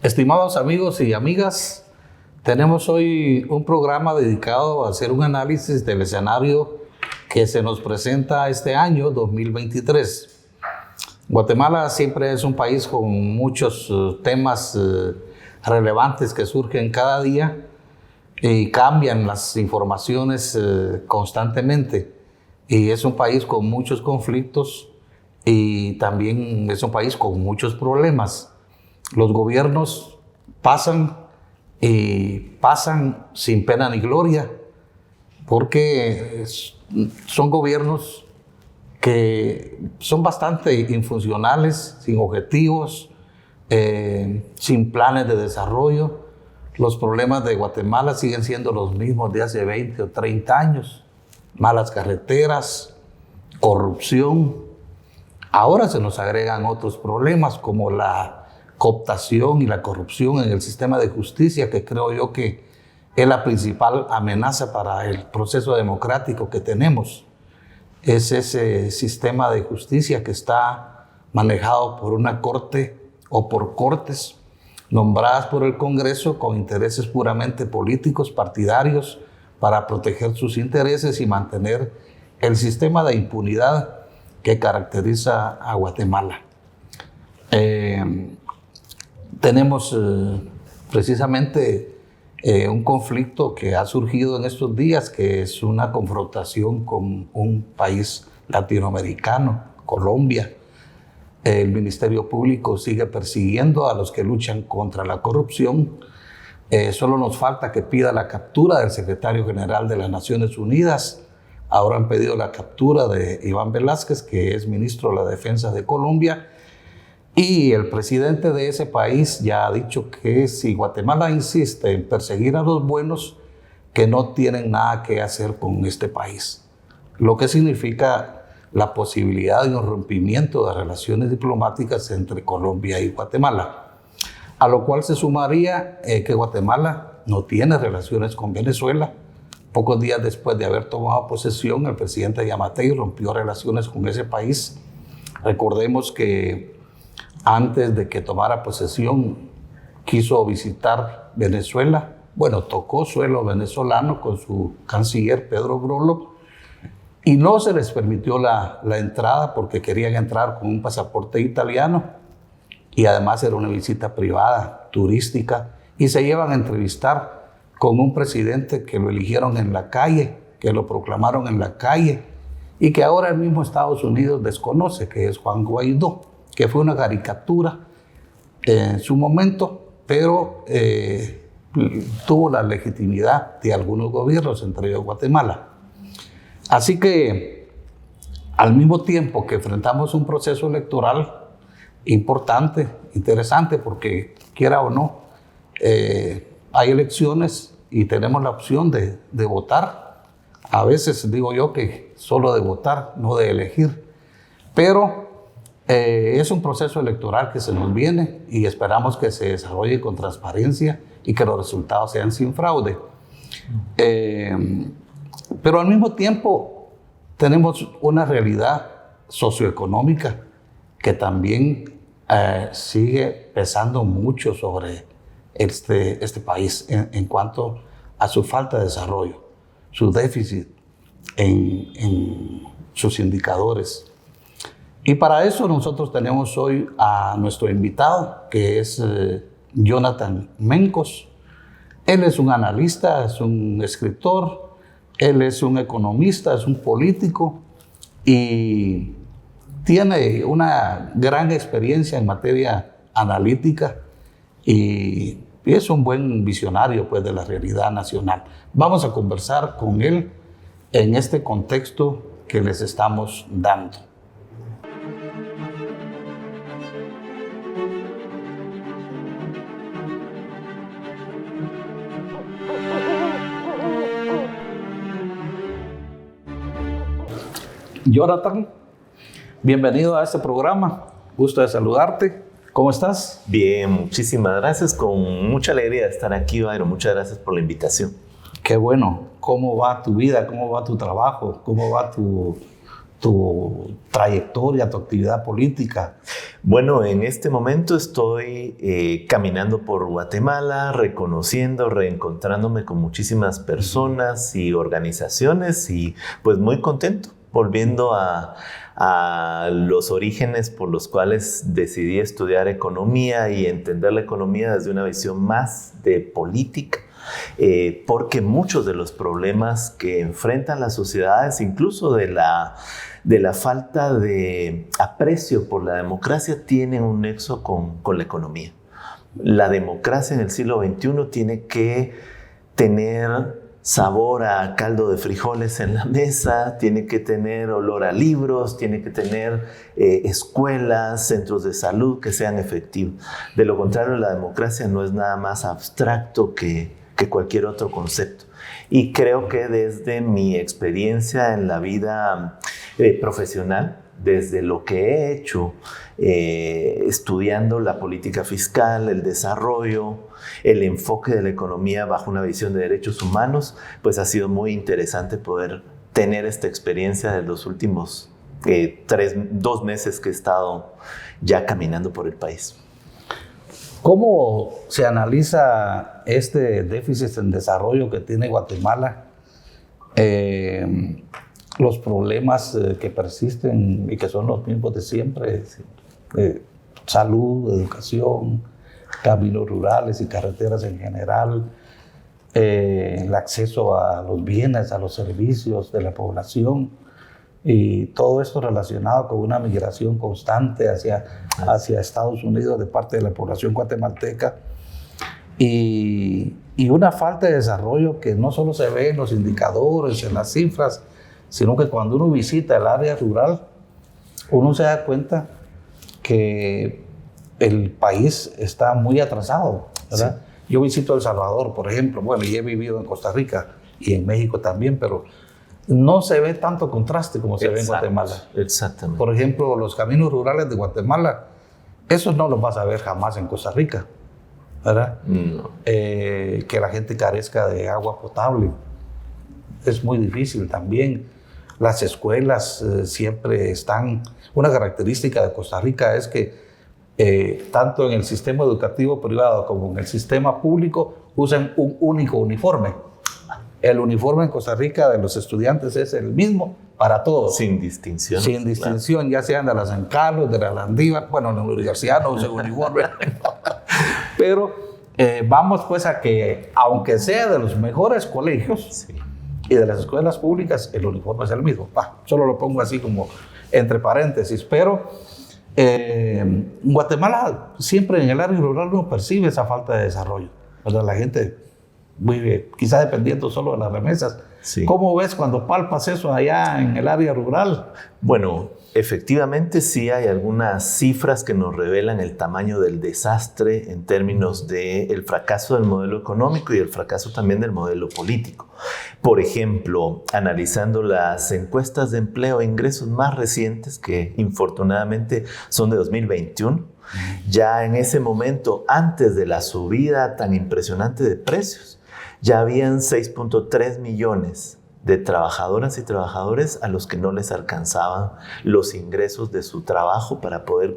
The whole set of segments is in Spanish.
Estimados amigos y amigas, tenemos hoy un programa dedicado a hacer un análisis del escenario que se nos presenta este año 2023. Guatemala siempre es un país con muchos temas relevantes que surgen cada día y cambian las informaciones constantemente. Y es un país con muchos conflictos y también es un país con muchos problemas. Los gobiernos pasan y pasan sin pena ni gloria porque son gobiernos que son bastante infuncionales, sin objetivos, sin planes de desarrollo. Los problemas de Guatemala siguen siendo los mismos de hace 20 o 30 años. Malas carreteras, corrupción. Ahora se nos agregan otros problemas como la cooptación y la corrupción en el sistema de justicia, que creo yo que es la principal amenaza para el proceso democrático que tenemos. Es ese sistema de justicia que está manejado por una corte o por cortes nombradas por el Congreso con intereses puramente políticos, partidarios, para proteger sus intereses y mantener el sistema de impunidad que caracteriza a Guatemala. Tenemos precisamente un conflicto que ha surgido en estos días, que es una confrontación con un país latinoamericano, Colombia. El Ministerio Público sigue persiguiendo a los que luchan contra la corrupción. Solo nos falta que pida la captura del secretario general de las Naciones Unidas. Ahora han pedido la captura de Iván Velázquez, que es ministro de la Defensa de Colombia. Y el presidente de ese país ya ha dicho que si Guatemala insiste en perseguir a los buenos, que no tienen nada que hacer con este país. Lo que significa la posibilidad de un rompimiento de relaciones diplomáticas entre Colombia y Guatemala. A lo cual se sumaría que Guatemala no tiene relaciones con Venezuela. Pocos días después de haber tomado posesión, el presidente Yamatei rompió relaciones con ese país. Recordemos que antes de que tomara posesión, quiso visitar Venezuela. Bueno, tocó suelo venezolano con su canciller Pedro Grolo y no se les permitió la entrada porque querían entrar con un pasaporte italiano y además era una visita privada, turística, y se llevan a entrevistar con un presidente que lo eligieron en la calle, que lo proclamaron en la calle y que ahora el mismo Estados Unidos desconoce, que es Juan Guaidó, que fue una caricatura en su momento, pero tuvo la legitimidad de algunos gobiernos, entre ellos Guatemala. Así que, al mismo tiempo que enfrentamos un proceso electoral importante, interesante, porque quiera o no, hay elecciones y tenemos la opción de votar. A veces digo yo que solo de votar, no de elegir, pero es un proceso electoral que se nos viene y esperamos que se desarrolle con transparencia y que los resultados sean sin fraude. Pero al mismo tiempo tenemos una realidad socioeconómica que también sigue pesando mucho sobre este país en cuanto a su falta de desarrollo, su déficit en sus indicadores. Y para eso nosotros tenemos hoy a nuestro invitado, que es Jonathan Mencos. Él es un analista, es un escritor, él es un economista, es un político y tiene una gran experiencia en materia analítica y es un buen visionario pues, de la realidad nacional. Vamos a conversar con él en este contexto que les estamos dando. Jonathan, bienvenido a este programa. Gusto de saludarte. ¿Cómo estás? Bien, muchísimas gracias. Con mucha alegría de estar aquí, Byron. Muchas gracias por la invitación. Qué bueno. ¿Cómo va tu vida? ¿Cómo va tu trabajo? ¿Cómo va tu tu trayectoria, tu actividad política? Bueno, en este momento estoy caminando por Guatemala, reconociendo, reencontrándome con muchísimas personas y organizaciones y pues muy contento, volviendo a los orígenes por los cuales decidí estudiar economía y entender la economía desde una visión más de política. Porque muchos de los problemas que enfrentan las sociedades, incluso de la falta de aprecio por la democracia, tienen un nexo con la economía. La democracia en el siglo XXI tiene que tener sabor a caldo de frijoles en la mesa, tiene que tener olor a libros, tiene que tener escuelas, centros de salud que sean efectivos. De lo contrario, la democracia no es nada más abstracto que cualquier otro concepto. Y creo que desde mi experiencia en la vida profesional, desde lo que he hecho, estudiando la política fiscal, el desarrollo, el enfoque de la economía bajo una visión de derechos humanos, pues ha sido muy interesante poder tener esta experiencia de los últimos 2 meses que he estado ya caminando por el país. ¿Cómo se analiza este déficit en desarrollo que tiene Guatemala? Los problemas que persisten y que son los mismos de siempre, salud, educación, caminos rurales y carreteras en general, el acceso a los bienes, a los servicios de la población, y todo esto relacionado con una migración constante hacia Estados Unidos de parte de la población guatemalteca, y una falta de desarrollo que no solo se ve en los indicadores, en las cifras, sino que cuando uno visita el área rural, uno se da cuenta que el país está muy atrasado, ¿verdad? Sí. Yo visito El Salvador, por ejemplo, bueno, y he vivido en Costa Rica y en México también, pero no se ve tanto contraste como se ve en Guatemala. Exactamente. Por ejemplo, los caminos rurales de Guatemala, esos no los vas a ver jamás en Costa Rica, ¿verdad? No. Que la gente carezca de agua potable es muy difícil también. Las escuelas siempre están... Una característica de Costa Rica es que tanto en el sistema educativo privado como en el sistema público usan un único uniforme. El uniforme en Costa Rica de los estudiantes es el mismo para todos. Sin distinción. Sin distinción, claro. Ya sean de la San Carlos, de la Landívar, bueno, en la universidad no usan uniforme. Pero vamos pues a que, aunque sea de los mejores colegios, sí, y de las escuelas públicas, el uniforme es el mismo. Solo lo pongo así como entre paréntesis, pero en Guatemala siempre en el área rural uno percibe esa falta de desarrollo. O sea, la gente vive quizá dependiendo solo de las remesas. Sí. ¿Cómo ves cuando palpas eso allá en el área rural? Bueno, efectivamente sí hay algunas cifras que nos revelan el tamaño del desastre en términos del fracaso del modelo económico y el fracaso también del modelo político. Por ejemplo, analizando las encuestas de empleo e ingresos más recientes, que infortunadamente son de 2021, ya en ese momento, antes de la subida tan impresionante de precios, ya habían 6.3 millones de trabajadoras y trabajadores a los que no les alcanzaban los ingresos de su trabajo para poder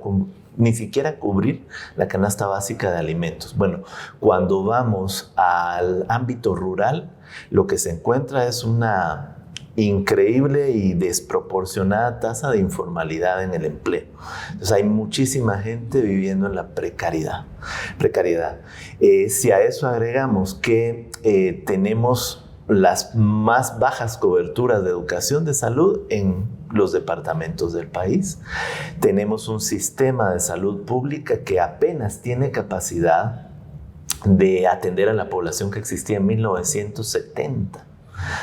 ni siquiera cubrir la canasta básica de alimentos. Bueno, cuando vamos al ámbito rural, lo que se encuentra es una increíble y desproporcionada tasa de informalidad en el empleo. Entonces hay muchísima gente viviendo en la precariedad. Si a eso agregamos que tenemos las más bajas coberturas de educación, de salud en los departamentos del país, tenemos un sistema de salud pública que apenas tiene capacidad de atender a la población que existía en 1970.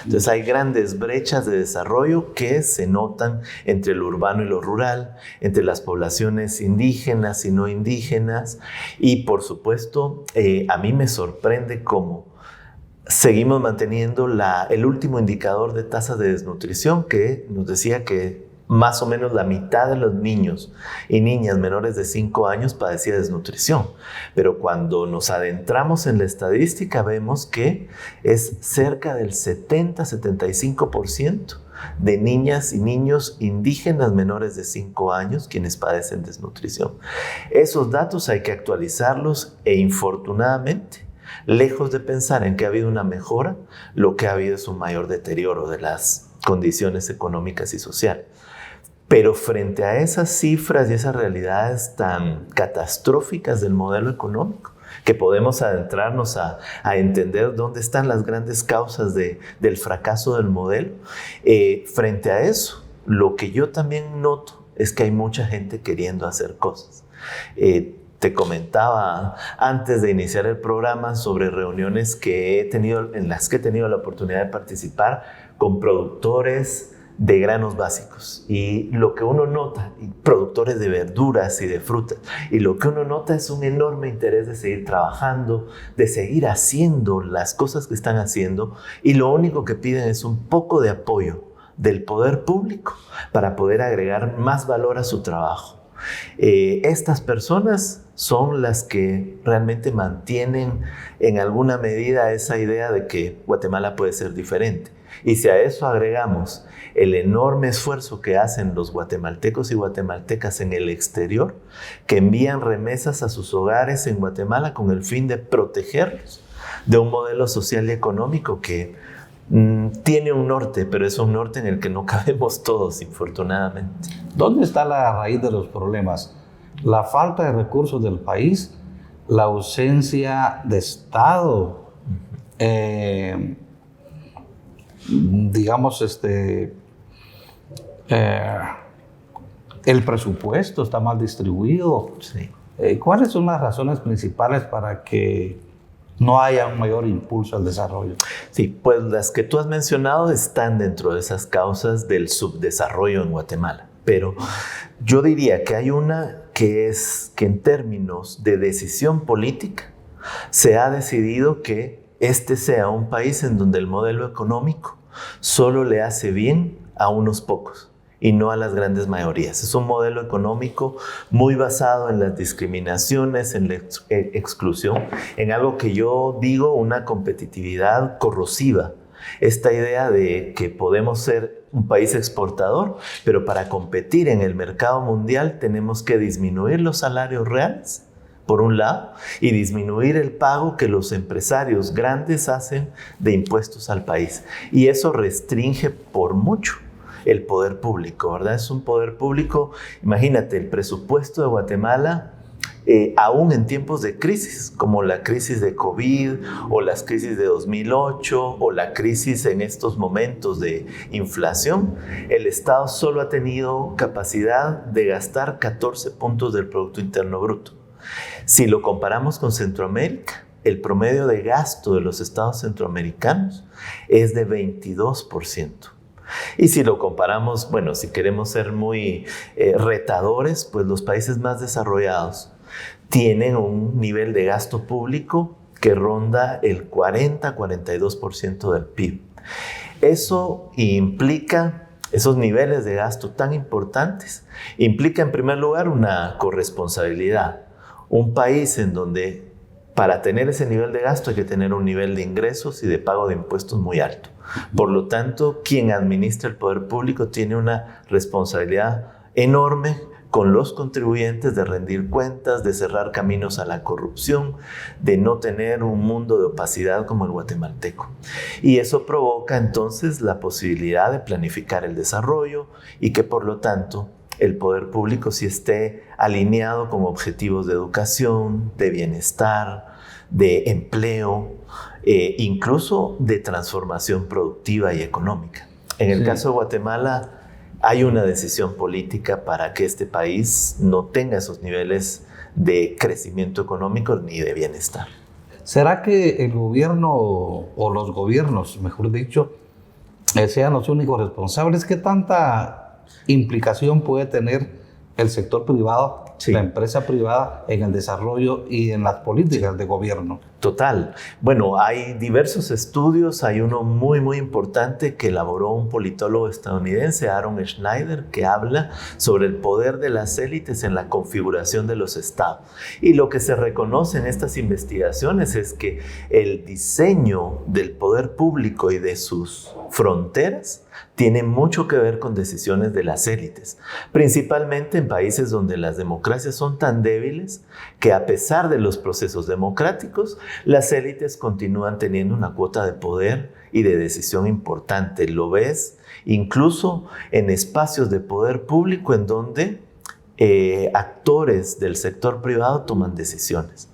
Entonces hay grandes brechas de desarrollo que se notan entre lo urbano y lo rural, entre las poblaciones indígenas y no indígenas, y por supuesto a mí me sorprende cómo seguimos manteniendo el último indicador de tasas de desnutrición que nos decía que más o menos la mitad de los niños y niñas menores de 5 años padecía desnutrición. Pero cuando nos adentramos en la estadística vemos que es cerca del 70-75% de niñas y niños indígenas menores de 5 años quienes padecen desnutrición. Esos datos hay que actualizarlos e infortunadamente, lejos de pensar en que ha habido una mejora, lo que ha habido es un mayor deterioro de las condiciones económicas y sociales. Pero frente a esas cifras y esas realidades tan catastróficas del modelo económico, que podemos adentrarnos a entender dónde están las grandes causas del fracaso del modelo, frente a eso, lo que yo también noto es que hay mucha gente queriendo hacer cosas. Te comentaba antes de iniciar el programa sobre reuniones en las que he tenido la oportunidad de participar con productores de granos básicos, y lo que uno nota, y productores de verduras y de frutas, y lo que uno nota es un enorme interés de seguir trabajando, de seguir haciendo las cosas que están haciendo, y lo único que piden es un poco de apoyo del poder público para poder agregar más valor a su trabajo. Estas personas son las que realmente mantienen en alguna medida esa idea de que Guatemala puede ser diferente. Y si a eso agregamos el enorme esfuerzo que hacen los guatemaltecos y guatemaltecas en el exterior, que envían remesas a sus hogares en Guatemala con el fin de protegerlos de un modelo social y económico que tiene un norte, pero es un norte en el que no cabemos todos, infortunadamente. ¿Dónde está la raíz de los problemas? La falta de recursos del país, la ausencia de Estado, digamos, el presupuesto está mal distribuido. Sí. ¿Cuáles son las razones principales para que no haya un mayor impulso al desarrollo? Sí, pues las que tú has mencionado están dentro de esas causas del subdesarrollo en Guatemala. Pero yo diría que hay una que es que en términos de decisión política se ha decidido que este sea un país en donde el modelo económico solo le hace bien a unos pocos y no a las grandes mayorías. Es un modelo económico muy basado en las discriminaciones, en la exclusión, en algo que yo digo una competitividad corrosiva. Esta idea de que podemos ser un país exportador, pero para competir en el mercado mundial tenemos que disminuir los salarios reales, por un lado, y disminuir el pago que los empresarios grandes hacen de impuestos al país. Y eso restringe por mucho el poder público, ¿verdad? Es un poder público, imagínate, el presupuesto de Guatemala, aún en tiempos de crisis, como la crisis de COVID, o las crisis de 2008, o la crisis en estos momentos de inflación, el Estado solo ha tenido capacidad de gastar 14 puntos del Producto Interno Bruto. Si lo comparamos con Centroamérica, el promedio de gasto de los estados centroamericanos es de 22%. Y si lo comparamos, bueno, si queremos ser muy retadores, pues los países más desarrollados tienen un nivel de gasto público que ronda el 40-42% del PIB. Eso implica, esos niveles de gasto tan importantes, implica en primer lugar una corresponsabilidad. Un país en donde para tener ese nivel de gasto hay que tener un nivel de ingresos y de pago de impuestos muy alto. Por lo tanto, quien administra el poder público tiene una responsabilidad enorme con los contribuyentes de rendir cuentas, de cerrar caminos a la corrupción, de no tener un mundo de opacidad como el guatemalteco. Y eso provoca entonces la posibilidad de planificar el desarrollo y que por lo tanto el poder público sí esté alineado con objetivos de educación, de bienestar, de empleo, incluso de transformación productiva y económica. En el caso de Guatemala, hay una decisión política para que este país no tenga esos niveles de crecimiento económico ni de bienestar. ¿Será que el gobierno o los gobiernos, mejor dicho, sean los únicos responsables? ¿Qué tanta implicación puede tener el sector privado Sí. la empresa privada en el desarrollo y en las políticas de gobierno. Total. Bueno, hay diversos estudios. Hay uno muy, muy importante que elaboró un politólogo estadounidense, Aaron Schneider, que habla sobre el poder de las élites en la configuración de los estados. Y lo que se reconoce en estas investigaciones es que el diseño del poder público y de sus fronteras tiene mucho que ver con decisiones de las élites, principalmente en países donde las democracias son tan débiles que, a pesar de los procesos democráticos, las élites continúan teniendo una cuota de poder y de decisión importante. Lo ves incluso en espacios de poder público en donde actores del sector privado toman decisiones.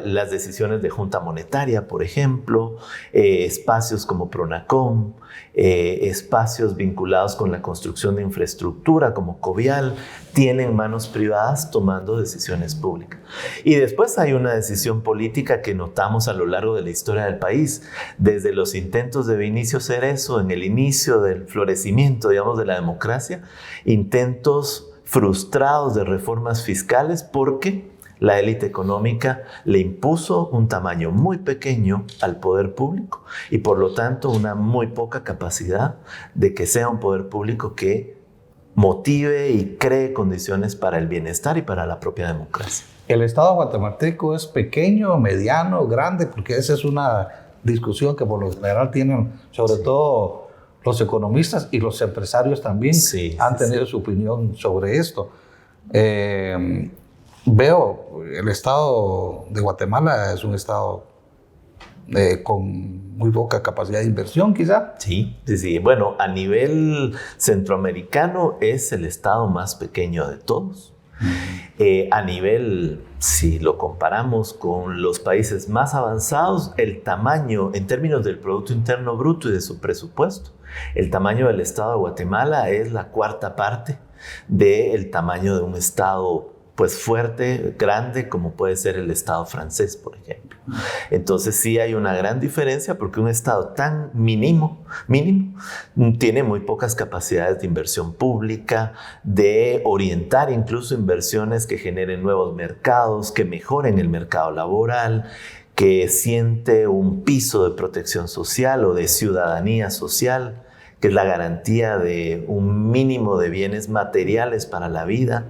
Las decisiones de Junta Monetaria, por ejemplo, espacios como Pronacom, espacios vinculados con la construcción de infraestructura como Covial, tienen manos privadas tomando decisiones públicas. Y después hay una decisión política que notamos a lo largo de la historia del país, desde los intentos de Vinicio Cerezo en el inicio del florecimiento, digamos, de la democracia, intentos frustrados de reformas fiscales porque la élite económica le impuso un tamaño muy pequeño al poder público y, por lo tanto, una muy poca capacidad de que sea un poder público que motive y cree condiciones para el bienestar y para la propia democracia. ¿El Estado guatemalteco es pequeño, mediano, grande? Porque esa es una discusión que por lo general tienen, sobre todo los economistas y los empresarios también han tenido su opinión sobre esto. Veo, el Estado de Guatemala es un Estado con muy poca capacidad de inversión, quizá. Sí. Bueno, a nivel centroamericano es el Estado más pequeño de todos. A nivel, si lo comparamos con los países más avanzados, el tamaño en términos del Producto Interno Bruto y de su presupuesto, el tamaño del Estado de Guatemala es la cuarta parte del tamaño de un Estado pues fuerte, grande, como puede ser el Estado francés, por ejemplo. Entonces sí hay una gran diferencia porque un Estado tan mínimo, tiene muy pocas capacidades de inversión pública, de orientar incluso inversiones que generen nuevos mercados, que mejoren el mercado laboral, que siente un piso de protección social o de ciudadanía social, que es la garantía de un mínimo de bienes materiales para la vida.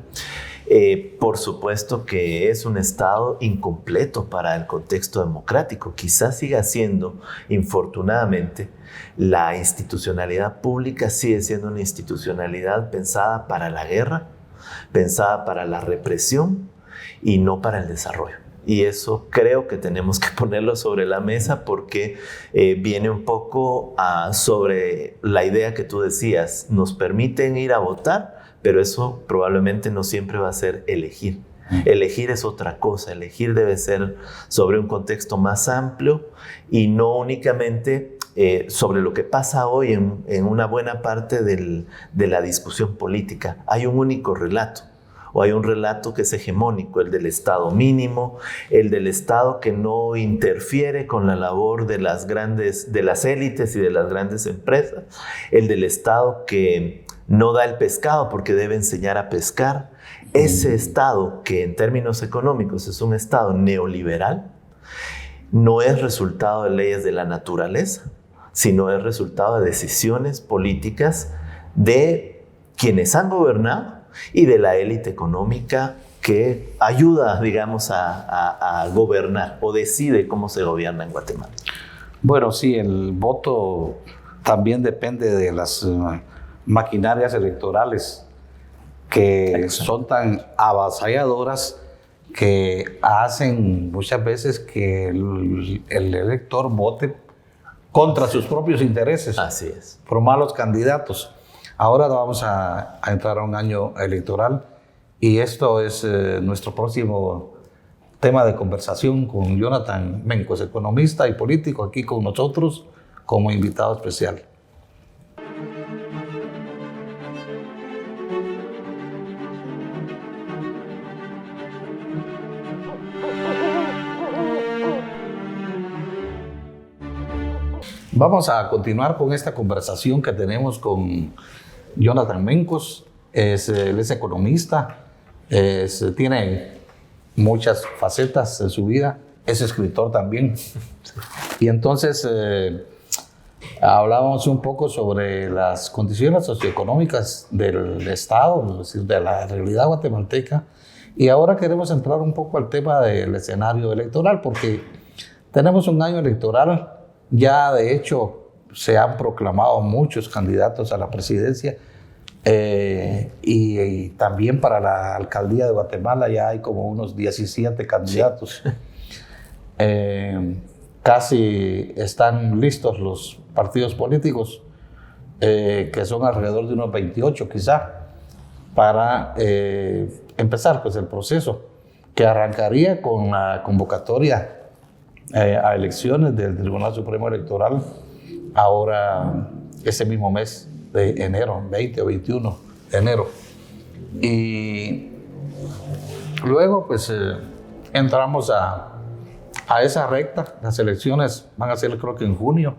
Por supuesto que es un Estado incompleto para el contexto democrático. Quizás siga siendo, infortunadamente, la institucionalidad pública sigue siendo una institucionalidad pensada para la guerra, pensada para la represión y no para el desarrollo. Y eso creo que tenemos que ponerlo sobre la mesa porque viene un poco sobre la idea que tú decías. Nos permiten ir a votar, pero eso probablemente no siempre va a ser elegir. Elegir es otra cosa. Elegir debe ser sobre un contexto más amplio y no únicamente sobre lo que pasa hoy en una buena parte de la discusión política. Hay un único relato. O hay un relato que es hegemónico, el del Estado mínimo, el del Estado que no interfiere con la labor de las élites y de las grandes empresas, el del Estado que no da el pescado porque debe enseñar a pescar. Ese Estado que en términos económicos es un Estado neoliberal, no es resultado de leyes de la naturaleza, sino es resultado de decisiones políticas de quienes han gobernado y de la élite económica que ayuda, digamos, a gobernar o decide cómo se gobierna en Guatemala. Bueno, sí, el voto también depende de las maquinarias electorales que son tan avasalladoras que hacen muchas veces que el elector vote contra sus propios intereses. Así es. Por malos candidatos. Ahora vamos a entrar a un año electoral y esto es nuestro próximo tema de conversación con Jonathan Mencos, economista y político, aquí con nosotros como invitado especial. Vamos a continuar con esta conversación que tenemos con Jonathan Mencos, Él es economista, tiene muchas facetas en su vida, es escritor también. Y entonces hablábamos un poco sobre las condiciones socioeconómicas del Estado, es decir, de la realidad guatemalteca. Y ahora queremos entrar un poco al tema del escenario electoral, porque tenemos un año electoral, ya de hecho se han proclamado muchos candidatos a la presidencia, y también para la alcaldía de Guatemala ya hay como unos 17 candidatos. Casi están listos los partidos políticos, que son alrededor de unos 28 quizá, para empezar pues, el proceso, que arrancaría con la convocatoria a elecciones del Tribunal Supremo Electoral ahora ese mismo mes de enero, 20 o 21 de enero. Y luego pues entramos a esa recta. Las elecciones van a ser creo que en junio.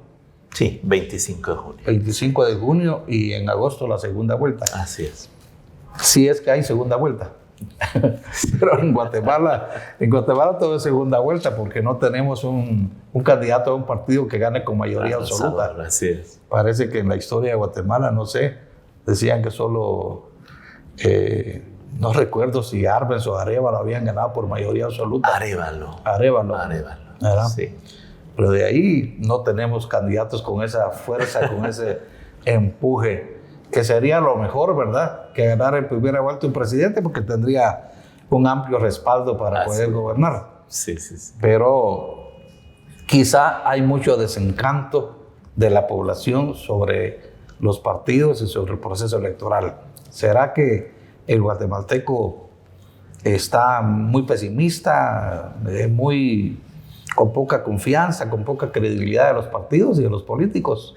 Sí, 25 de junio. 25 de junio y en agosto la segunda vuelta. Así es. Si es que hay segunda vuelta. Pero en Guatemala todo es segunda vuelta porque no tenemos un candidato a un partido que gane con mayoría absoluta. Así es. Parece que en la historia de Guatemala, no sé, decían que solo, no recuerdo si Arbenz o Arévalo habían ganado por mayoría absoluta. Arévalo. ¿Verdad? Sí. Pero de ahí no tenemos candidatos con esa fuerza, con ese empuje, que sería lo mejor, ¿verdad? Que ganara en primera vuelta un presidente porque tendría un amplio respaldo para poder gobernar. Sí. Pero quizá hay mucho desencanto de la población sobre los partidos y sobre el proceso electoral. ¿Será que el guatemalteco está muy pesimista, con poca confianza, con poca credibilidad de los partidos y de los políticos?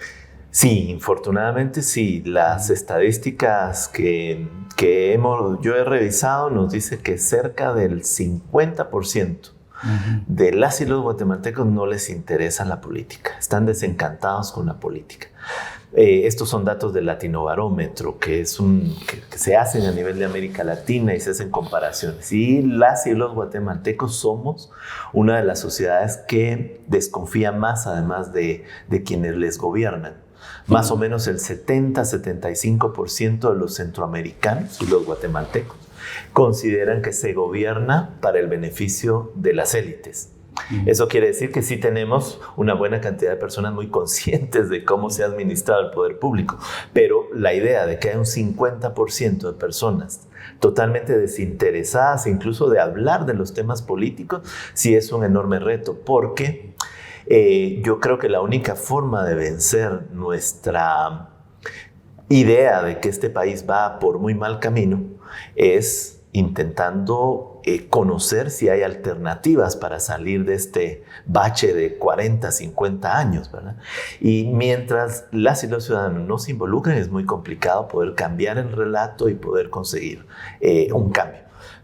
Sí, infortunadamente sí. Las estadísticas que yo he revisado nos dice que cerca del 50% de las y los guatemaltecos no les interesa la política. Están desencantados con la política. Estos son datos del Latinobarómetro, que se hacen a nivel de América Latina y se hacen comparaciones. Y las y los guatemaltecos somos una de las sociedades que desconfía más, además de quienes les gobiernan. Más o menos el 70-75% de los centroamericanos y los guatemaltecos consideran que se gobierna para el beneficio de las élites. Eso quiere decir que sí tenemos una buena cantidad de personas muy conscientes de cómo se ha administrado el poder público, pero la idea de que hay un 50% de personas totalmente desinteresadas incluso de hablar de los temas políticos, sí es un enorme reto, porque yo creo que la única forma de vencer nuestra idea de que este país va por muy mal camino es intentando conocer si hay alternativas para salir de este bache de 40, 50 años, ¿verdad? Y mientras las y los ciudadanos no se involucren, es muy complicado poder cambiar el relato y poder conseguir un cambio.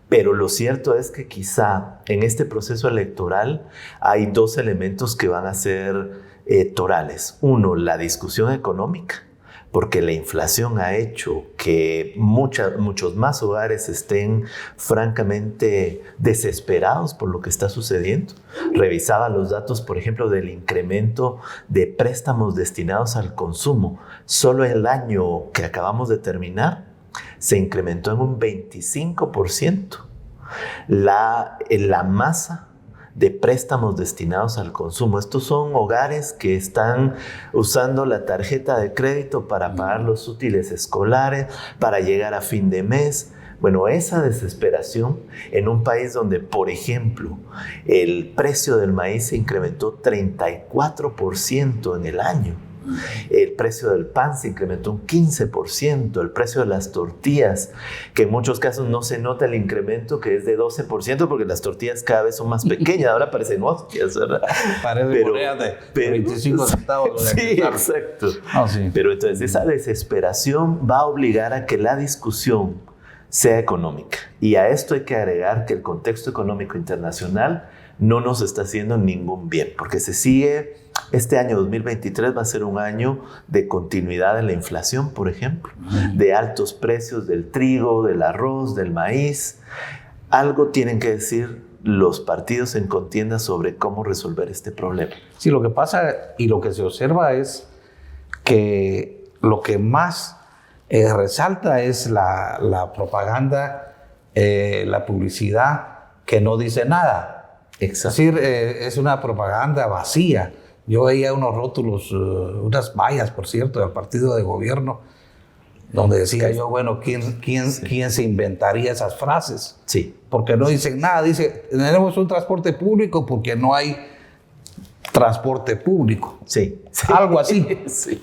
Pero lo cierto es que quizá en este proceso electoral hay dos elementos que van a ser torales. Uno, la discusión económica, porque la inflación ha hecho que muchos más hogares estén francamente desesperados por lo que está sucediendo. Revisaba los datos, por ejemplo, del incremento de préstamos destinados al consumo. Solo el año que acabamos de terminar se incrementó en un 25% la masa de préstamos destinados al consumo. Estos son hogares que están usando la tarjeta de crédito para pagar los útiles escolares, para llegar a fin de mes. Bueno, esa desesperación en un país donde, por ejemplo, el precio del maíz se incrementó 34% en el año. El precio del pan se incrementó un 15%, el precio de las tortillas, que en muchos casos no se nota el incremento, que es de 12%, porque las tortillas cada vez son más pequeñas, ahora parecen hostias, ¿verdad? Parece monedas de 25 centavos. Sí, exacto. Sí. Pero entonces esa desesperación va a obligar a que la discusión sea económica. Y a esto hay que agregar que el contexto económico internacional no nos está haciendo ningún bien, porque se sigue Este año 2023 va a ser un año de continuidad en la inflación, por ejemplo, de altos precios del trigo, del arroz, del maíz. Algo tienen que decir los partidos en contienda sobre cómo resolver este problema. Sí, lo que pasa y lo que se observa es que lo que más resalta es la propaganda, la publicidad que no dice nada. Exacto. Es decir, es una propaganda vacía. Yo veía unos rótulos, unas vallas, por cierto, del partido de gobierno, donde decía yo, bueno, ¿quién se inventaría esas frases? Sí. Porque no dicen nada. Dice, tenemos un transporte público porque no hay transporte público. Sí. Algo así. Sí.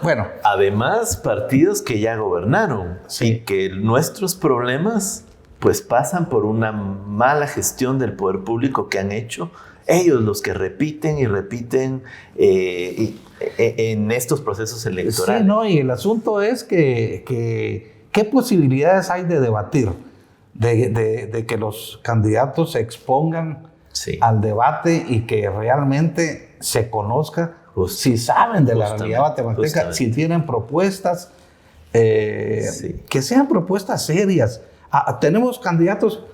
Bueno. Además, partidos que ya gobernaron sí. y que nuestros problemas pues pasan por una mala gestión del poder público que han hecho ellos, los que repiten y repiten en estos procesos electorales. Sí, no, y el asunto es ¿qué posibilidades hay de debatir? De que los candidatos se expongan sí. al debate y que realmente se conozca si saben de la realidad guatemalteca, si tienen propuestas, sí. que sean propuestas serias. Tenemos candidatos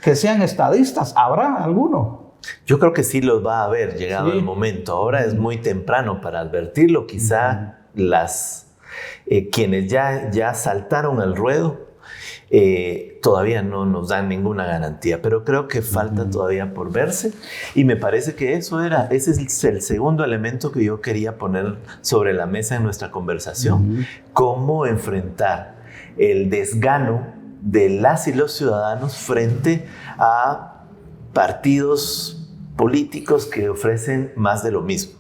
que sean estadistas, ¿habrá alguno? Yo creo que sí los va a haber llegado el momento. Ahora es muy temprano para advertirlo. Quizá quienes ya saltaron al ruedo todavía no nos dan ninguna garantía, pero creo que falta todavía por verse, y me parece que ese es el segundo elemento que yo quería poner sobre la mesa en nuestra conversación. Cómo enfrentar el desgano de las y los ciudadanos frente a partidos políticos que ofrecen más de lo mismo.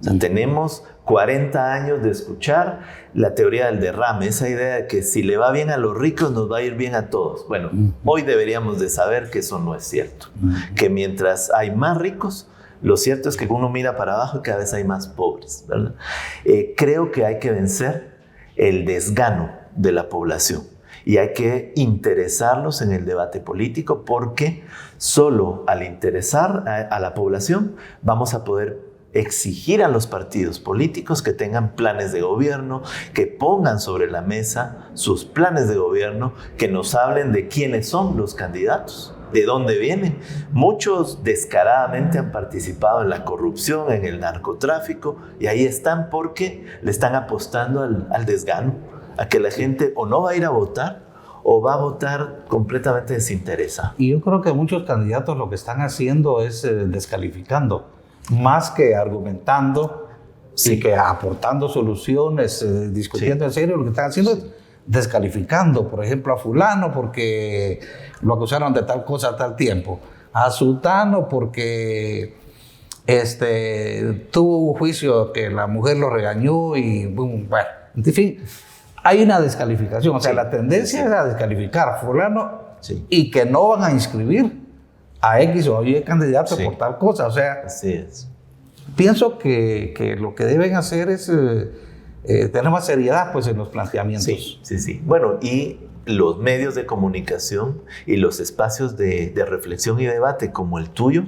O sea, tenemos 40 años de escuchar la teoría del derrame, esa idea de que si le va bien a los ricos nos va a ir bien a todos. Bueno, hoy deberíamos de saber que eso no es cierto, que mientras hay más ricos, lo cierto es que uno mira para abajo y cada vez hay más pobres, ¿verdad? Creo que hay que vencer el desgano de la población y hay que interesarlos en el debate político, porque solo al interesar a la población vamos a poder exigir a los partidos políticos que tengan planes de gobierno, que pongan sobre la mesa sus planes de gobierno, que nos hablen de quiénes son los candidatos, de dónde vienen. Muchos descaradamente han participado en la corrupción, en el narcotráfico, y ahí están porque le están apostando al desgano, a que la gente o no va a ir a votar o va a votar completamente desinteresada. Y yo creo que muchos candidatos lo que están haciendo es descalificando, más que argumentando y que aportando soluciones, discutiendo en serio. Lo que están haciendo es descalificando, por ejemplo, a fulano porque lo acusaron de tal cosa a tal tiempo, a sultano porque tuvo un juicio que la mujer lo regañó y bueno, en fin, hay una descalificación. O sea, la tendencia es a descalificar a fulano y que no van a inscribir a X o Y candidato por tal cosa. O sea, así es. Pienso que lo que deben hacer es tener más seriedad pues, en los planteamientos. Sí. Bueno, y los medios de comunicación y los espacios de reflexión y debate como el tuyo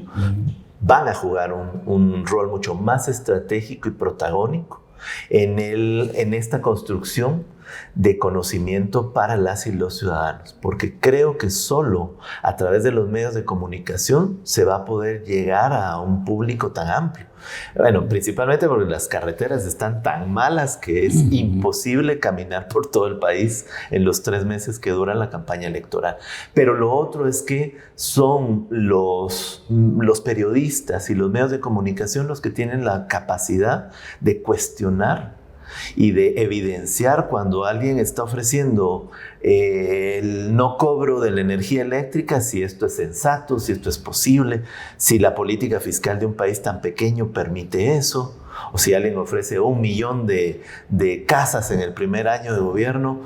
van a jugar un rol mucho más estratégico y protagónico en esta construcción de conocimiento para las y los ciudadanos, porque creo que solo a través de los medios de comunicación se va a poder llegar a un público tan amplio. Bueno, principalmente porque las carreteras están tan malas que es imposible caminar por todo el país en los 3 meses que dura la campaña electoral. Pero lo otro es que son los periodistas y los medios de comunicación los que tienen la capacidad de cuestionar y de evidenciar cuando alguien está ofreciendo el no cobro de la energía eléctrica, si esto es sensato, si esto es posible, si la política fiscal de un país tan pequeño permite eso, o si alguien ofrece 1 millón de casas en el primer año de gobierno.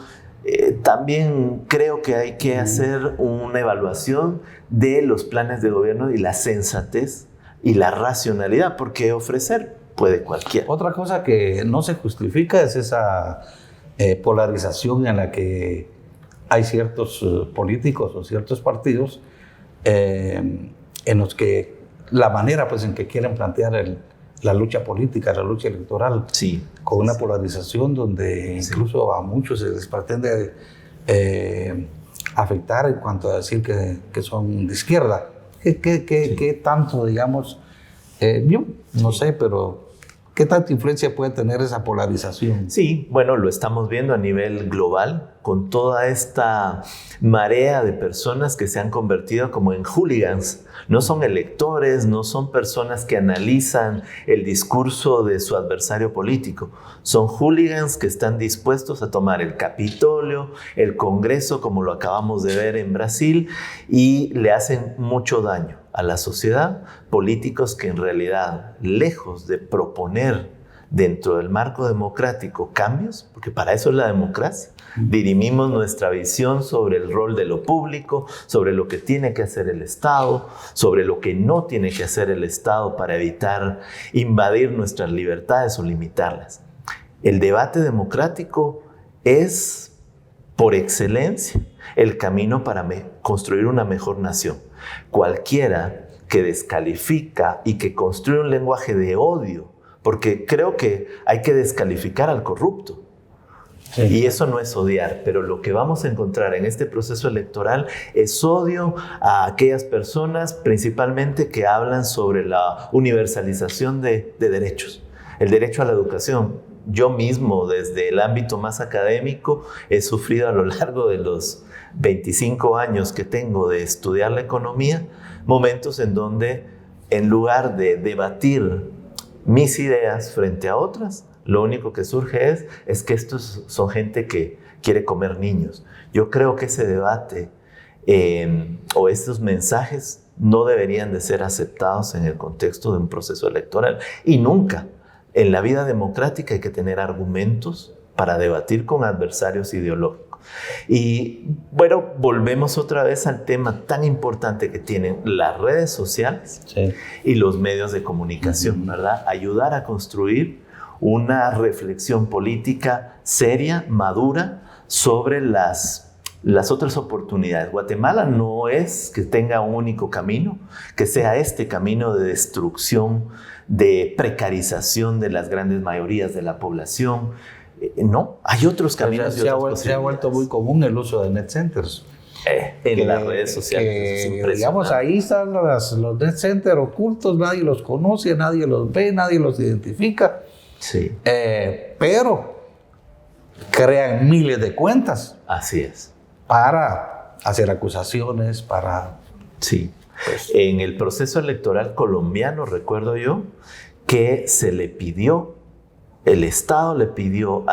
También creo que hay que hacer una evaluación de los planes de gobierno y la sensatez y la racionalidad, porque ofrecer puede cualquiera. Otra cosa que no se justifica es esa polarización en la que hay ciertos políticos o ciertos partidos en los que la manera pues, en que quieren plantear la lucha política, la lucha electoral, sí, con una polarización donde incluso a muchos se les pretende afectar en cuanto a decir que son de izquierda. ¿Qué tanto, digamos, yo no sé, pero qué tanta influencia puede tener esa polarización? Sí, bueno, lo estamos viendo a nivel global con toda esta marea de personas que se han convertido como en hooligans. No son electores, no son personas que analizan el discurso de su adversario político. Son hooligans que están dispuestos a tomar el Capitolio, el Congreso, como lo acabamos de ver en Brasil, y le hacen mucho daño a la sociedad. Políticos que en realidad, lejos de proponer dentro del marco democrático cambios, porque para eso es la democracia, dirimimos nuestra visión sobre el rol de lo público, sobre lo que tiene que hacer el Estado, sobre lo que no tiene que hacer el Estado para evitar invadir nuestras libertades o limitarlas. El debate democrático es, por excelencia, el camino para construir una mejor nación. Cualquiera que descalifica y que construye un lenguaje de odio, porque creo que hay que descalificar al corrupto. Sí. Y eso no es odiar, pero lo que vamos a encontrar en este proceso electoral es odio a aquellas personas principalmente que hablan sobre la universalización de derechos, el derecho a la educación. Yo mismo, desde el ámbito más académico, he sufrido a lo largo de los 25 años que tengo de estudiar la economía, momentos en donde, en lugar de debatir mis ideas frente a otras, lo único que surge es que estos son gente que quiere comer niños. Yo creo que ese debate o estos mensajes no deberían de ser aceptados en el contexto de un proceso electoral. Y nunca en la vida democrática hay que tener argumentos para debatir con adversarios ideológicos. Y bueno, volvemos otra vez al tema tan importante que tienen las redes sociales y los medios de comunicación, ¿verdad? Ayudar a construir una reflexión política seria, madura, sobre las otras oportunidades. Guatemala no es que tenga un único camino, que sea este camino de destrucción, de precarización de las grandes mayorías de la población. No, hay otros caminos. Se ha vuelto muy común el uso de net centers. En las redes sociales. Digamos, ahí están los net centers ocultos, nadie los conoce, nadie los ve, nadie los identifica. Sí. Pero crean miles de cuentas. Así es. Para hacer acusaciones, para... Sí. Pues, en el proceso electoral colombiano, recuerdo yo, que se le pidió, el Estado le pidió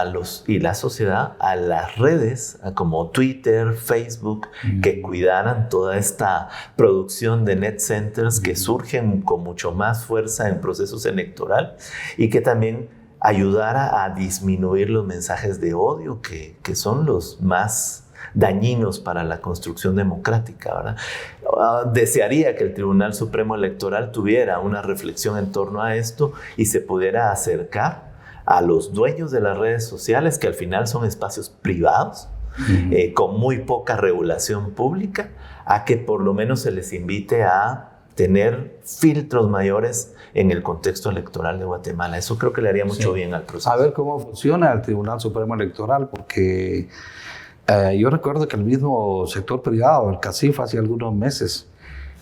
y la sociedad a las redes, como Twitter, Facebook, que cuidaran toda esta producción de net centers que surgen con mucho más fuerza en procesos electorales y que también ayudara a disminuir los mensajes de odio que son los más dañinos para la construcción democrática, ¿verdad? Desearía que el Tribunal Supremo Electoral tuviera una reflexión en torno a esto y se pudiera acercar a los dueños de las redes sociales, que al final son espacios privados, con muy poca regulación pública, a que por lo menos se les invite a tener filtros mayores en el contexto electoral de Guatemala. Eso creo que le haría mucho bien al proceso. A ver cómo funciona el Tribunal Supremo Electoral, porque yo recuerdo que el mismo sector privado, el CACIF, hace algunos meses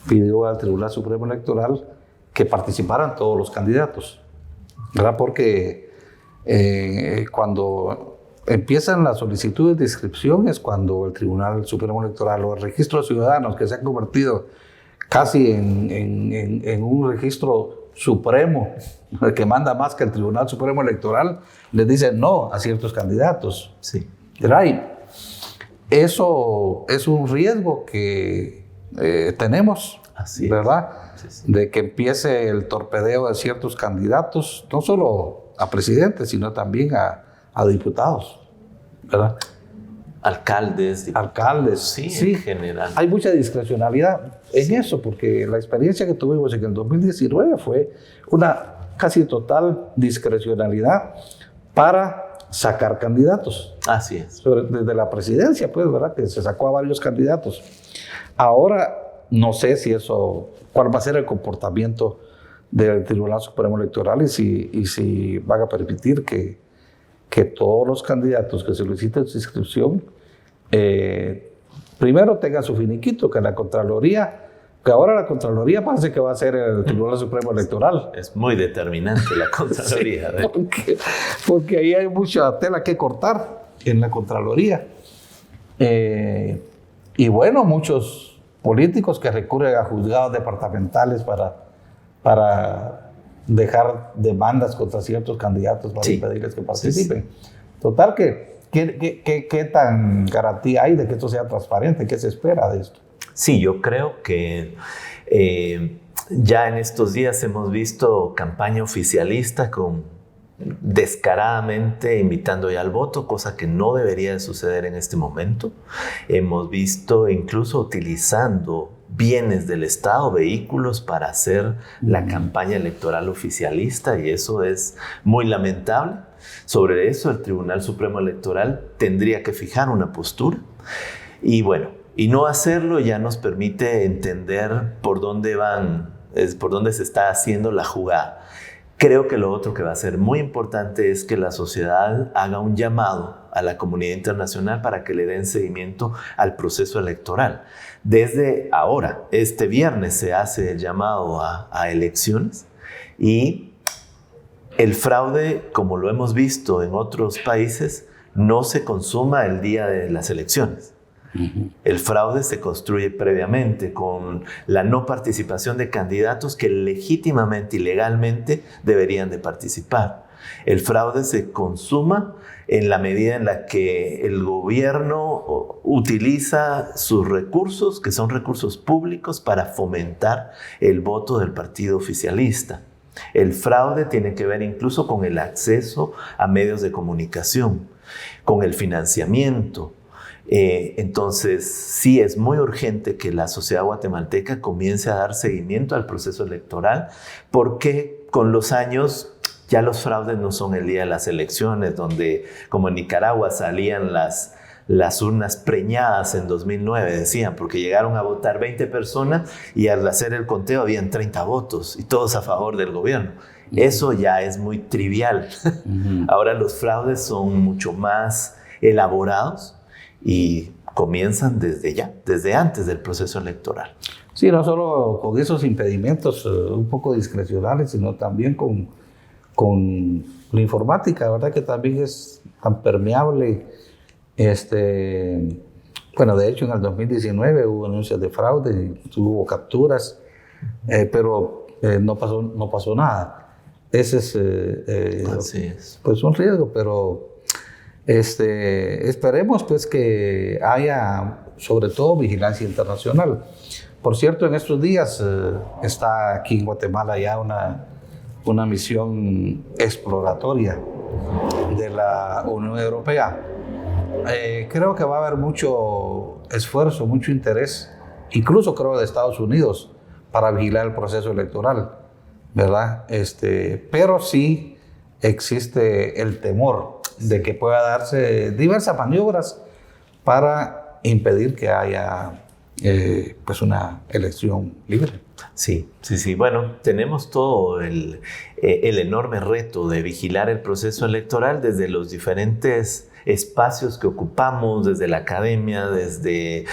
pidió al Tribunal Supremo Electoral que participaran todos los candidatos, ¿verdad? Porque cuando empiezan las solicitudes de inscripción es cuando el Tribunal Supremo Electoral o el registro de ciudadanos, que se ha convertido casi en un registro supremo, que manda más que el Tribunal Supremo Electoral, les dice no a ciertos candidatos. Sí. Eso es un riesgo que tenemos, así ¿verdad? Sí. De que empiece el torpedeo de ciertos candidatos, no solo a presidentes, sino también a diputados, ¿verdad? Alcaldes. Sí, en general. Hay mucha discrecionalidad en eso, porque la experiencia que tuvimos en el 2019 fue una casi total discrecionalidad para sacar candidatos. Así es. Desde la presidencia, pues, ¿verdad? Que se sacó a varios candidatos. Ahora, no sé si cuál va a ser el comportamiento del Tribunal Supremo Electoral y si van a permitir que todos los candidatos que soliciten su inscripción primero tengan su finiquito, que la Contraloría, que ahora la Contraloría parece que va a ser el Tribunal Supremo Electoral. Es muy determinante la Contraloría. Sí, porque ahí hay mucha tela que cortar en la Contraloría. Y bueno, muchos políticos que recurren a juzgados departamentales para dejar demandas contra ciertos candidatos para impedirles que participen. Total, ¿qué tan garantía hay de que esto sea transparente? ¿Qué se espera de esto? Sí, yo creo que ya en estos días hemos visto campaña oficialista descaradamente invitando ya al voto, cosa que no debería de suceder en este momento. Hemos visto incluso utilizando bienes del Estado, vehículos para hacer la campaña electoral oficialista, y eso es muy lamentable. Sobre eso el Tribunal Supremo Electoral tendría que fijar una postura y bueno, y no hacerlo ya nos permite entender por dónde se está haciendo la jugada. Creo que lo otro que va a ser muy importante es que la sociedad haga un llamado a la comunidad internacional para que le den seguimiento al proceso electoral. Desde ahora, este viernes se hace el llamado a elecciones y el fraude, como lo hemos visto en otros países, no se consuma el día de las elecciones. El fraude se construye previamente con la no participación de candidatos que legítimamente y legalmente deberían de participar. El fraude se consuma en la medida en la que el gobierno utiliza sus recursos, que son recursos públicos, para fomentar el voto del partido oficialista. El fraude tiene que ver incluso con el acceso a medios de comunicación, con el financiamiento. Entonces, sí es muy urgente que la sociedad guatemalteca comience a dar seguimiento al proceso electoral, porque con los años ya los fraudes no son el día de las elecciones, donde como en Nicaragua salían las urnas preñadas en 2009, decían, porque llegaron a votar 20 personas y al hacer el conteo habían 30 votos y todos a favor del gobierno. Eso ya es muy trivial. Ahora los fraudes son mucho más elaborados y comienzan desde antes del proceso electoral. Sí, no solo con esos impedimentos un poco discrecionales, sino también con la informática, ¿verdad? Que también es tan permeable. Bueno, de hecho en el 2019 hubo anuncios de fraude, hubo capturas, pero no pasó nada. Ese es pues un riesgo, pero esperemos pues que haya sobre todo vigilancia internacional. Por cierto, en estos días está aquí en Guatemala ya una misión exploratoria de la Unión Europea. Creo que va a haber mucho esfuerzo, mucho interés, incluso creo de Estados Unidos, para vigilar el proceso electoral, ¿verdad? Pero sí existe el temor de que pueda darse diversas maniobras para impedir que haya pues una elección libre. Sí. Bueno, tenemos todo el enorme reto de vigilar el proceso electoral desde los diferentes espacios que ocupamos, desde la academia, desde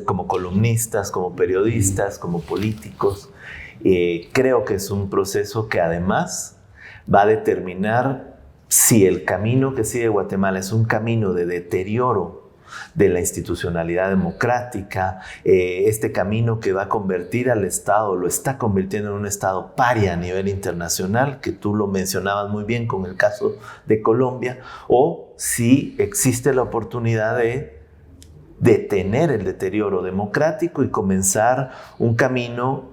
como columnistas, como periodistas, como políticos. Creo que es un proceso que además va a determinar si el camino que sigue Guatemala es un camino de deterioro de la institucionalidad democrática, este camino que va a convertir al Estado, lo está convirtiendo en un Estado paria a nivel internacional, que tú lo mencionabas muy bien con el caso de Colombia, o si existe la oportunidad de detener el deterioro democrático y comenzar un camino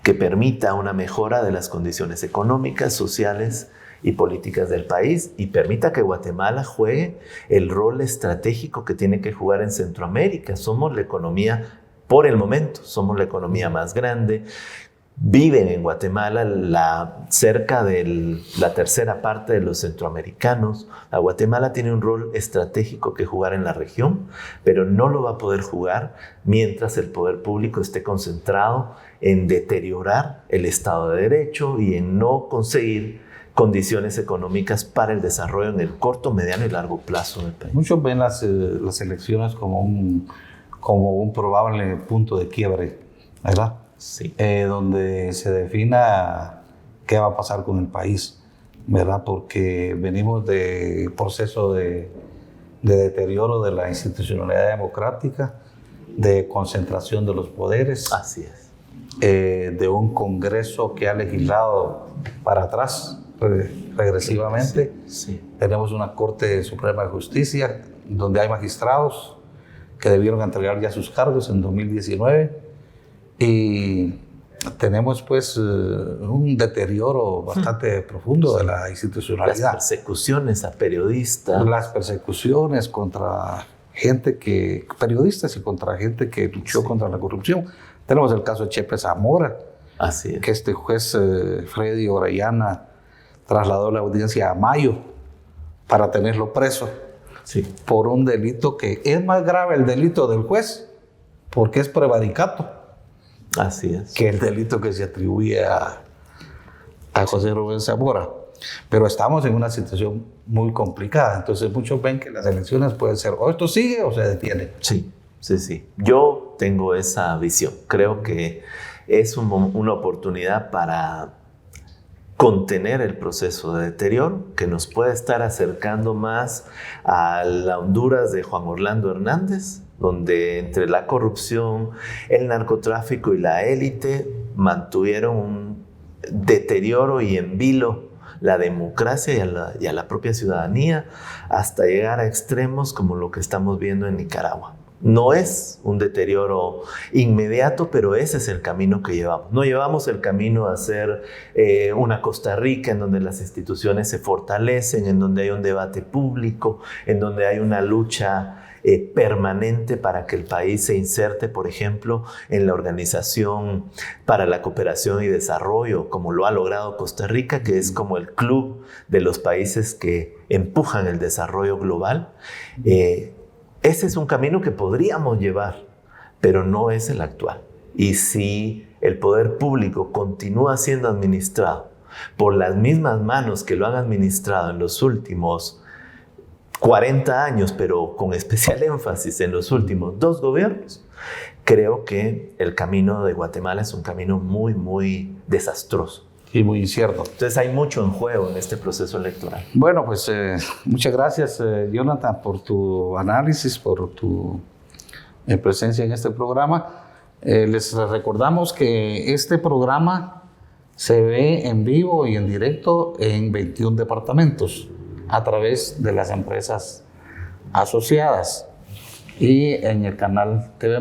que permita una mejora de las condiciones económicas, sociales y políticas del país, y permita que Guatemala juegue el rol estratégico que tiene que jugar en Centroamérica. Somos la economía, por el momento, somos la economía más grande, viven en Guatemala, cerca de la tercera parte de los centroamericanos. Guatemala tiene un rol estratégico que jugar en la región, pero no lo va a poder jugar mientras el poder público esté concentrado en deteriorar el Estado de Derecho y en no conseguir condiciones económicas para el desarrollo en el corto, mediano y largo plazo del país. Muchos ven las elecciones como un probable punto de quiebre, ¿verdad? Sí. Donde se defina qué va a pasar con el país, ¿verdad? Porque venimos de proceso de deterioro de la institucionalidad democrática, de concentración de los poderes. Así es. De un Congreso que ha legislado para atrás regresivamente. Sí. Tenemos una Corte Suprema de Justicia donde hay magistrados que debieron entregar ya sus cargos en 2019 y tenemos pues un deterioro bastante profundo de la institucionalidad. Las persecuciones a periodistas. Las persecuciones contra periodistas y contra gente que luchó contra la corrupción. Tenemos el caso de Chepe Zamora. Así es. Que este juez Freddy Orellana trasladó la audiencia a Mayo para tenerlo preso. Sí. Por un delito que es más grave el delito del juez, porque es prevaricato. Así es. Que el delito que se atribuye a José Rubén Zamora. Pero estamos en una situación muy complicada. Entonces muchos ven que las elecciones pueden ser o esto sigue o se detiene. Sí, sí, sí. Yo tengo esa visión. Creo que es una oportunidad para contener el proceso de deterioro que nos puede estar acercando más a la Honduras de Juan Orlando Hernández, donde entre la corrupción, el narcotráfico y la élite mantuvieron un deterioro y en vilo la democracia y a la propia ciudadanía, hasta llegar a extremos como lo que estamos viendo en Nicaragua. No es un deterioro inmediato, pero ese es el camino que llevamos. No llevamos el camino a ser una Costa Rica en donde las instituciones se fortalecen, en donde hay un debate público, en donde hay una lucha permanente para que el país se inserte, por ejemplo, en la Organización para la Cooperación y Desarrollo, como lo ha logrado Costa Rica, que es como el club de los países que empujan el desarrollo global. Ese es un camino que podríamos llevar, pero no es el actual. Y si el poder público continúa siendo administrado por las mismas manos que lo han administrado en los últimos 40 años, pero con especial énfasis en los últimos 2 gobiernos, creo que el camino de Guatemala es un camino muy, muy desastroso. Y muy incierto. Entonces hay mucho en juego en este proceso electoral. Bueno, pues muchas gracias, Jonathan, por tu análisis, por tu presencia en este programa. Les recordamos que este programa se ve en vivo y en directo en 21 departamentos a través de las empresas asociadas y en el canal TV+.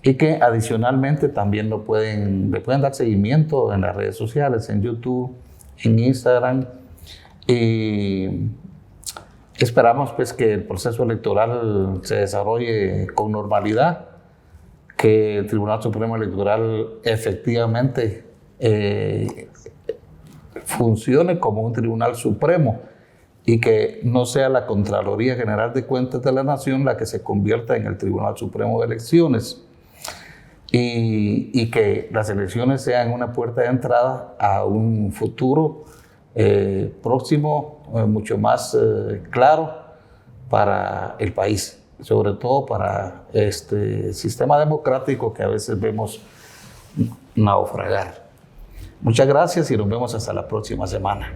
Y que adicionalmente también le pueden dar seguimiento en las redes sociales, en YouTube, en Instagram. Y esperamos pues que el proceso electoral se desarrolle con normalidad, que el Tribunal Supremo Electoral efectivamente funcione como un Tribunal Supremo y que no sea la Contraloría General de Cuentas de la Nación la que se convierta en el Tribunal Supremo de Elecciones. Y que las elecciones sean una puerta de entrada a un futuro próximo, mucho más claro para el país, sobre todo para este sistema democrático que a veces vemos naufragar. Muchas gracias y nos vemos hasta la próxima semana.